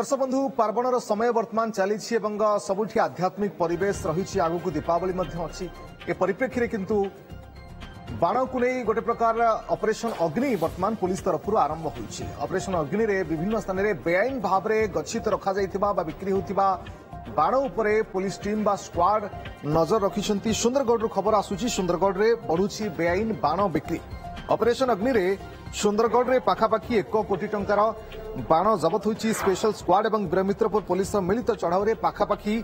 दर्शक बंधु पार्वणर समय वर्तमान चली सबुठी आध्यात्मिक परिवेश रही आगक दीपावली अच्छी ए परिप्रेक्षी किंतु बाण को नहीं गोटे प्रकार ऑपरेशन अग्नि वर्तमान पुलिस तरफ आरंभ होती ऑपरेशन अग्नि रे विभिन्न स्थान में बेआईन भाव में गच्छित रखा बिक्री होता बाण उपरे पुलिस टीम बा स्क्वाड नजर रखिंट सुंदरगढ़ खबर आसूची सुंदरगढ़ में बढ़ुची बेआईन बाण बिक्री ऑपरेशन अग्नि रे सुंदरगढ़ में पाखापाखि 1 कोटी टंकार बाण जबत होती स्पेशल स्क्वाड और वीरमित्रपुर पुलिस मिलित चढ़ाऊ में पाखापाखि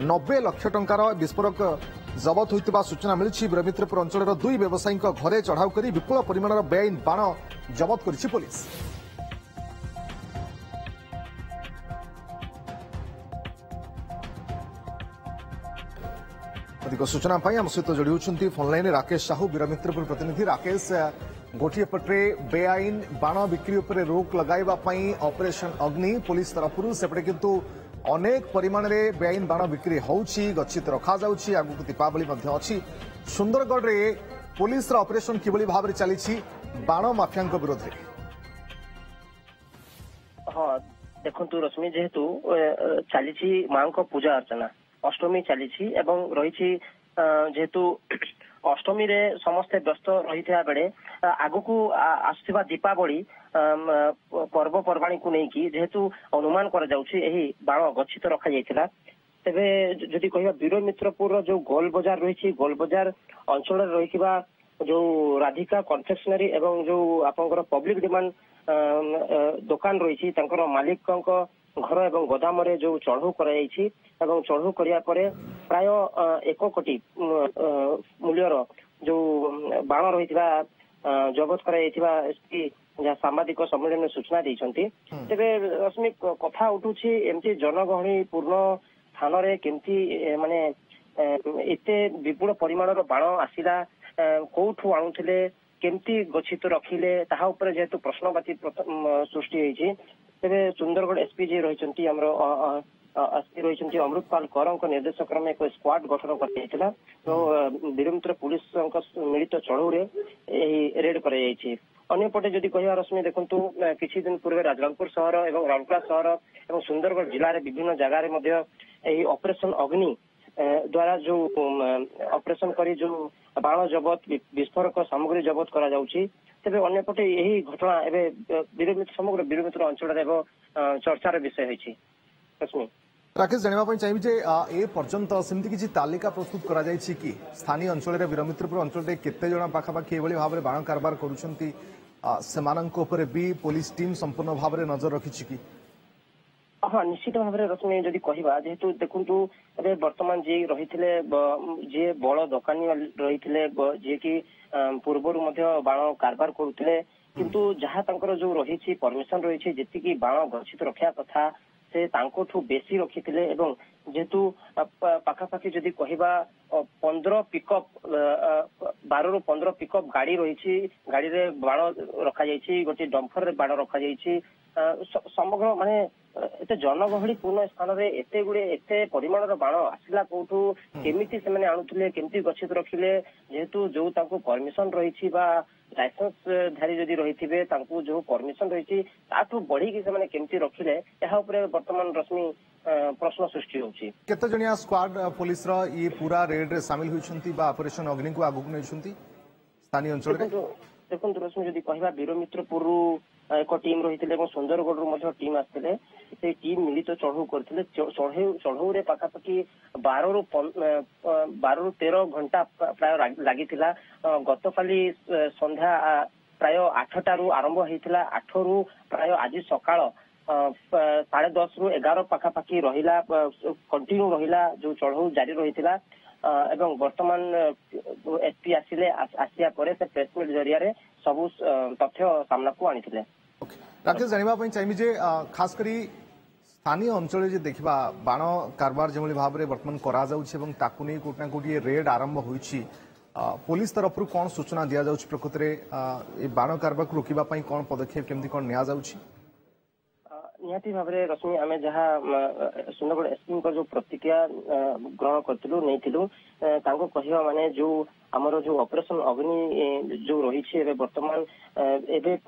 90 लाख टंकार विस्फोरक जबत होता सूचना मिली वीरमित्रपुर अंचल 2 व्यवसायी घरे चढ़ाऊ कर विपुल परिमाण बेआईन बाण जबत कर पुलिस। अधिक सूचना आम सहित जोड़ी होती फोनलाइन राकेश साहू वीरमित्रपुर प्रतिनिधि। राकेश, गोटे पटे बेआईन बाण बिक्री उपर रोक लगाइवाई ऑपरेशन अग्नि पुलिस तरफ सेपटे किंतु अनेक परिमाण में बेआईन बाण बिक्री होउछि गच्छित रखा जाउछि आगु दीपावली अच्छी सुंदरगढ़ में पुलिस ऑपरेशन किभली भाव में चली बाण माफिया विरोध में। हाँ देखु रश्मि जेहेतु चली मां को पूजा अर्चना अष्टमी चली रही जेहेतु अष्टमी रे समस्ते व्यस्त रही बेले आगु आसुवा दीपावली पर्वपर्वाणी को लेकिन जेहेतु अनुमान कर बाण गच्छित रखा जाइथिला तेबे जदि कहिबा वीरमित्रपुर जो गोल बाजार रही गोल बाजार अंचल रही जो राधिका कन्फेक्शनरी एवं जो आपंकर पब्लिक डिमांड दुकान रही मालिक घर एवं गोदाम रे जो चढ़ऊ कर चढ़ऊ करिया परे प्राय 1 कोटी मूल्यर जो बाण रही जबत कर एसपी जहाँ सांबादिक सम्मेलन में सूचना देते तेरे रश्मि कथा उठुची एमती जनगहली पूर्ण स्थान रे केमती माने एते विपुल परिमाण बाण आसिला कोठू आणुथिले केमती गच्छित रखिले ताहा ऊपर जेहेतु प्रश्नवाची सृष्टि होईची तेरे सुंदरगढ़ एसपी जी रही एसपी रही अमृतपाल कर निर्देश क्रम एक स्क्वाड गठन कर तो वीरमित्र पुलिस मिलित चढ़ऊ रेड कर अंपटे जदि कह रश्मि देखु किसी दिन पूर्व राजगंगपुर सहर और राउरकेला सहर और सुंदरगढ़ जिले में विभिन्न जगह ऑपरेशन अग्नि द्वारा जो ऑपरेशन करी जो बाण जबत विस्फोरक सामग्री जबत करा जाउछि तेबे अन्यपटे यही घटना एवं समग्र वीरमित्र अंचल चर्चार विषय होइछि। रश्मि राकेश जाना चाहिए ए पर्यंत सेमती किसी तालिका प्रस्तुत करा जायछि कि स्थानीय अंचल वीरमित्रपुर अंचल केते जण पाखापाखि एभली भाव में बाण कारबार करुछंती सेमानंक ऊपर भी पुलिस टीम संपूर्ण भाव में नजर रखिछि कि हाँ निश्चित भाव में रश्मि जदि कहवा जेहेतु देखु बर्तमान जी रही जी बड़ दोकानी रही जी कि पूर्वर बाण कारबार करुले किंतु जहाँ जो रही परमिशन रही जी बाण गच्छित रखा कथा से बेसी रखिथिले एवं जेहेतु पाखापाखि जदि कहवा 15 पिकअप 12 ରୁ 15 पिकअप गाड़ी रही गाड़ी रे बाण रखा जाइछि गोटे डम्फर रे बाण रखा जाइछि समग्र माने एते जनगहली पूर्ण स्थान रे एते गुडे एते परिमाण बाण आसिला कोठू केमिति से माने आणुथिले केमिति गच्छित रखिले जेहेतु जो तांको परमिशन रही बा लाइसेंस धारी जदि रही जो परमिशन रही ताठू बढ़ी कि से केमती रखिले यह वर्तमान रश्मि प्रश्न सृष्टि होछि। केते जणिया स्क्वाड पुलिस रा ये पूरा रेड रे शामिल होइछंती बा ऑपरेशन अग्नि को आगु नैछंती स्थानीय अंचल रे देखु रश्मि जदि कहबा वीरमित्रपुर एक टीम रही सुंदरगढ़ टीम आसते से टीम मिलित चढ़ऊ करते चढ़ऊ रे पाखापाखि 12 ରୁ 13 घंटा प्राय लगी गतकाली संध्या प्राय 8टारू आरंभ होता 8 ରୁ प्राय आज सकाळ 10:30 ରୁ 11 पाखापाखि रहिला कंटिन्यू रहिला जो चढ़ऊ जारी रही एवं वर्तमान एसपी आसिले आसिया परे से प्रेसमिट जरिया रे सबु तथ्य सामना को आनिथिले। राकेश जाना चाहिए खास करी स्थानीय अंचल जे देखा बाण कारबार जो भाव में बर्तमान करा ताकू नहीं कोटना कोटी रेड आरंभ होइछि पुलिस तरफ कौन सूचना दि जाउछि प्रकृत रे बाण कारबार को रोकिबा पई कौन पदक्षेप केमती कौन निया जाउछि? निहाती भाव में रश्मि आम जहाँ सुंदरगढ़ एसपी जो प्रतिक्रिया ग्रहण करूँ नहीं कहवा माने जो आमर जो ऑपरेशन अग्नि जो रही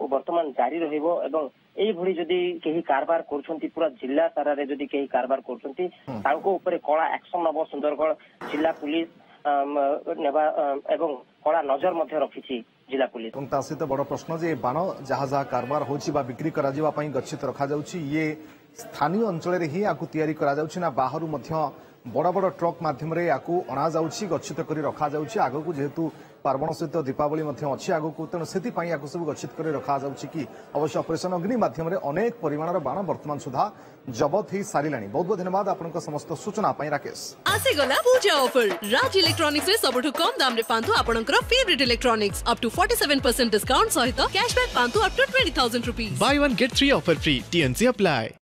वर्तमान जारी रहिबो एवं एई भली जदि केही कारबार करछंती पूरा जिला सारा रे जदि केही कारबार करछंती तांको ऊपर कड़ा एक्शन नब सुंदरगढ़ जिला पुलिस नेबा एवं कड़ा नजर मध्य रखिछि जिला पुलिस। सहित बड़ प्रश्न जे बाण जहाँ जहाँ कारबार होछि बा बिक्री करा जिबा पई गच्छित रखा जाउछि ये स्थानीय अंचल रे ही आकु तयारी करा जाउछि ना बाहरु मध्य बड़ बड़ ट्रक माध्यम रे आकु अणा जाउछि गच्छित करी रखा जाउछि आगकु जेहेतु पार्वण सहित दीपावली मध्य अछि आगकु तेणु सेति पई आकु सब गच्छित करी रखा जाउछि कि अवश्य ऑपरेशन अग्नि माध्यम रे अनेक परिमाणर बाण वर्तमान सुधा जबत ही सारिलाणी। बहुत बहुत धन्यवाद आपनका समस्त सूचना पई राकेश। आसे गला पूजा ऑफर राज इलेक्ट्रॉनिक्स रे सबठु कम दाम रे पांतु आपनकर favourite electronics up to 47% discount सहित कैशबैक पांतु up to 20,000 rupees. Buy one get 3 offer free. TNC apply.